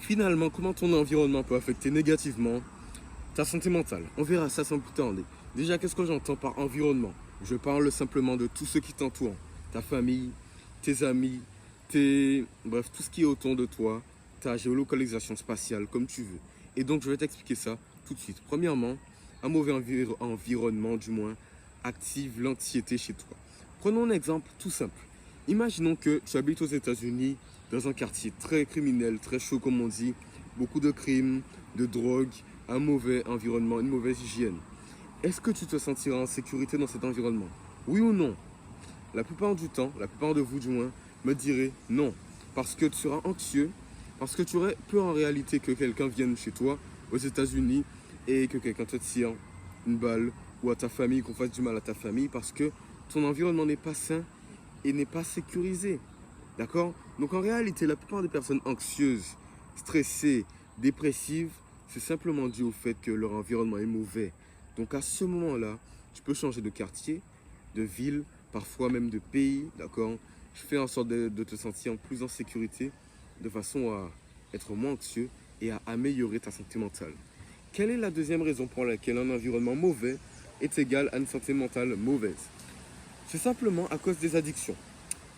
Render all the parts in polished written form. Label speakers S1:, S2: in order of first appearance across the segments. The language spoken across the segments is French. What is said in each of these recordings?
S1: Finalement, comment ton environnement peut affecter négativement ta santé mentale? On verra ça sans plus tarder. Déjà, qu'est-ce que j'entends par environnement? Je parle simplement de tout ce qui t'entoure. Ta famille, tes amis, bref, tout ce qui est autour de toi, ta géolocalisation spatiale, comme tu veux. Et donc, je vais t'expliquer ça tout de suite. Premièrement, un mauvais environnement, du moins, active l'anxiété chez toi. Prenons un exemple tout simple. Imaginons que tu habites aux États-Unis, dans un quartier très criminel, très chaud comme on dit, beaucoup de crimes, de drogue, un mauvais environnement, une mauvaise hygiène. Est-ce que tu te sentiras en sécurité dans cet environnement? Oui ou non? La plupart du temps, la plupart de vous du moins, me diraient non. Parce que tu seras anxieux, parce que tu aurais peur en réalité que quelqu'un vienne chez toi aux États-Unis et que quelqu'un te tire une balle ou à ta famille, qu'on fasse du mal à ta famille parce que ton environnement n'est pas sain et n'est pas sécurisé. D'accord? Donc en réalité, la plupart des personnes anxieuses, stressées, dépressives, c'est simplement dû au fait que leur environnement est mauvais. Donc à ce moment-là, tu peux changer de quartier, de ville, parfois même de pays, d'accord? Je fais en sorte de te sentir plus en sécurité, de façon à être moins anxieux et à améliorer ta santé mentale. Quelle est la deuxième raison pour laquelle un environnement mauvais est égal à une santé mentale mauvaise? C'est simplement à cause des addictions.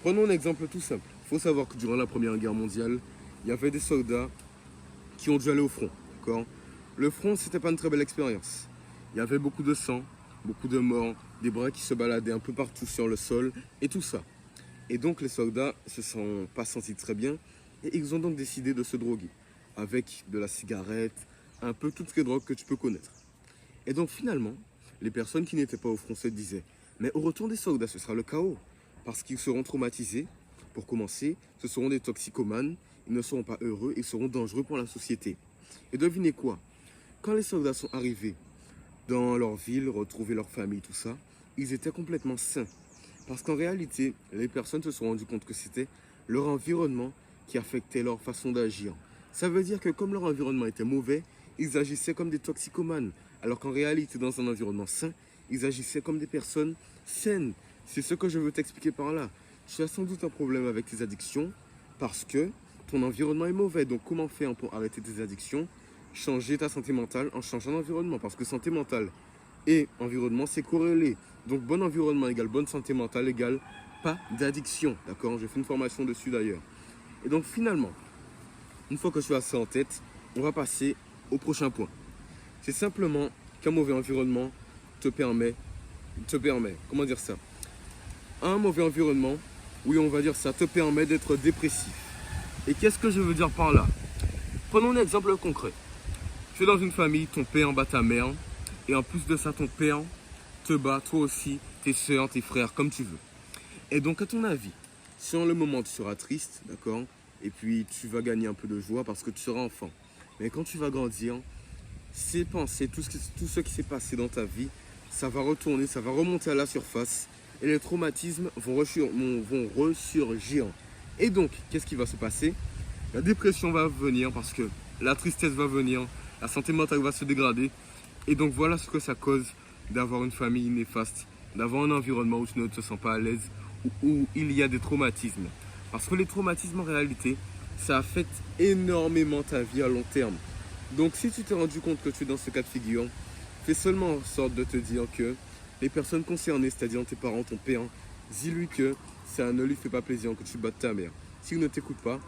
S1: Prenons un exemple tout simple. Il faut savoir que durant la Première Guerre mondiale, il y avait des soldats qui ont dû aller au front, d'accord? Le front, c'était pas une très belle expérience. Il y avait beaucoup de sang, beaucoup de morts, des bras qui se baladaient un peu partout sur le sol et tout ça. Et donc les soldats se sont pas sentis très bien et ils ont donc décidé de se droguer avec de la cigarette, un peu toutes les drogues que tu peux connaître. Et donc finalement, les personnes qui n'étaient pas au front se disaient, mais au retour des soldats, ce sera le chaos parce qu'ils seront traumatisés. Pour commencer, ce seront des toxicomanes, ils ne seront pas heureux, ils seront dangereux pour la société. Et devinez quoi? Quand les soldats sont arrivés dans leur ville, retrouver leur famille, tout ça, ils étaient complètement sains. Parce qu'en réalité, les personnes se sont rendues compte que c'était leur environnement qui affectait leur façon d'agir. Ça veut dire que comme leur environnement était mauvais, ils agissaient comme des toxicomanes. Alors qu'en réalité, dans un environnement sain, ils agissaient comme des personnes saines. C'est ce que je veux t'expliquer par là. Tu as sans doute un problème avec tes addictions parce que ton environnement est mauvais. Donc comment faire pour arrêter tes addictions? Changer ta santé mentale en changeant d'environnement. Parce que santé mentale et environnement, c'est corrélé. Donc bon environnement égale bonne santé mentale égale pas d'addiction. D'accord? J'ai fait une formation dessus d'ailleurs. Et donc finalement, une fois que tu as ça en tête, on va passer au prochain point. C'est simplement qu'un mauvais environnement te permet, comment dire ça? Un mauvais environnement, oui on va dire ça, te permet d'être dépressif. Et qu'est-ce que je veux dire par là? Prenons un exemple concret. Tu es dans une famille, ton père bat ta mère, et en plus de ça, ton père te bat, toi aussi, tes soeurs, tes frères, comme tu veux. Et donc, à ton avis, sur le moment, tu seras triste, d'accord? Et puis, tu vas gagner un peu de joie parce que tu seras enfant. Mais quand tu vas grandir, ces pensées, tout ce qui s'est passé dans ta vie, ça va retourner, ça va remonter à la surface et les traumatismes vont ressurgir. Et donc, qu'est-ce qui va se passer? La dépression va venir parce que la tristesse va venir, la santé mentale va se dégrader. Et donc, voilà ce que ça cause d'avoir une famille néfaste, d'avoir un environnement où tu ne te sens pas à l'aise, où il y a des traumatismes. Parce que les traumatismes, en réalité, ça affecte énormément ta vie à long terme. Donc, si tu t'es rendu compte que tu es dans ce cas de figure, fais seulement en sorte de te dire que les personnes concernées, c'est-à-dire tes parents, ton père, dis-lui que ça ne lui fait pas plaisir que tu battes ta mère. S'il ne t'écoute pas,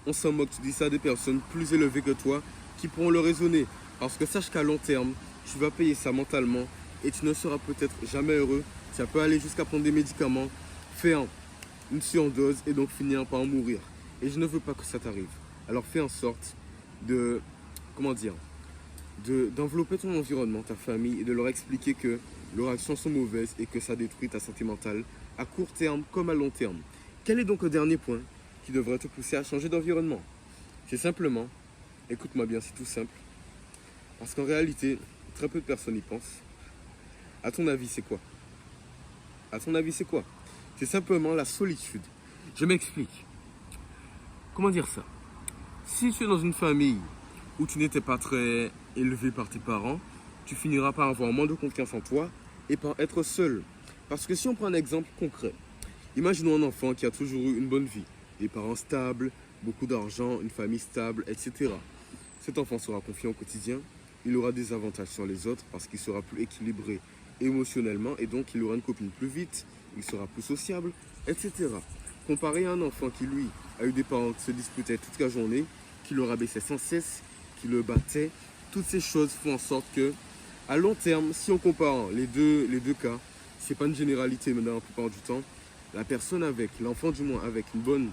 S1: on s'en moque. Tu dis ça à des personnes plus élevées que toi qui pourront le raisonner. Parce que sache qu'à long terme, tu vas payer ça mentalement et tu ne seras peut-être jamais heureux. Ça peut aller jusqu'à prendre des médicaments, faire une surdose et donc finir par en mourir. Et je ne veux pas que ça t'arrive. Alors fais en sorte de, comment dire, d'envelopper ton environnement, ta famille et de leur expliquer que leurs actions sont mauvaises et que ça détruit ta santé mentale à court terme comme à long terme. Quel est donc le dernier point qui devrait te pousser à changer d'environnement? C'est simplement, écoute-moi bien, c'est tout simple. Parce qu'en réalité, très peu de personnes y pensent. À ton avis, c'est quoi? À ton avis, c'est quoi? C'est simplement la solitude. Je m'explique. Comment dire ça? Si tu es dans une famille où tu n'étais pas très élevé par tes parents, tu finiras par avoir moins de confiance en toi et par être seul. Parce que si on prend un exemple concret, imaginons un enfant qui a toujours eu une bonne vie, des parents stables, beaucoup d'argent, une famille stable, etc. Cet enfant sera confiant au quotidien, il aura des avantages sur les autres parce qu'il sera plus équilibré émotionnellement et donc il aura une copine plus vite, il sera plus sociable, etc. Comparé à un enfant qui, lui, a eu des parents qui se disputaient toute la journée, qui le rabaissaient sans cesse, qui le battaient, toutes ces choses font en sorte que, à long terme, si on compare les deux cas, c'est pas une généralité, mais dans la plupart du temps, la personne avec, l'enfant du moins, avec une bonne,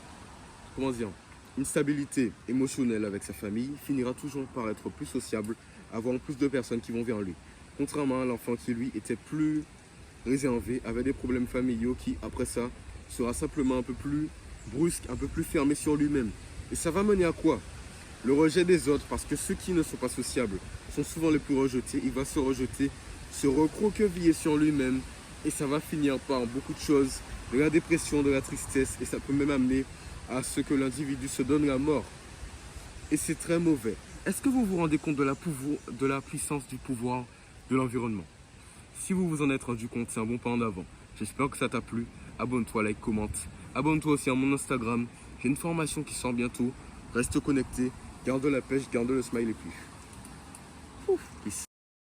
S1: comment dire, une stabilité émotionnelle avec sa famille, finira toujours par être plus sociable, avoir plus de personnes qui vont vers lui. Contrairement à l'enfant qui, lui, était plus réservé, avait des problèmes familiaux qui, après ça, sera simplement un peu plus brusque, un peu plus fermé sur lui-même. Et ça va mener à quoi? Le rejet des autres, parce que ceux qui ne sont pas sociables sont souvent les plus rejetés. Il va se rejeter, se recroqueviller sur lui-même, et ça va finir par beaucoup de choses, de la dépression, de la tristesse, et ça peut même amener à ce que l'individu se donne la mort. Et c'est très mauvais. Est-ce que vous vous rendez compte de la puissance du pouvoir de l'environnement? Si vous vous en êtes rendu compte, c'est un bon pas en avant. J'espère que ça t'a plu. Abonne-toi, like, commente. Abonne-toi aussi à mon Instagram. J'ai une formation qui sort bientôt. Reste connecté. Garde la pêche, garde le smile et plus.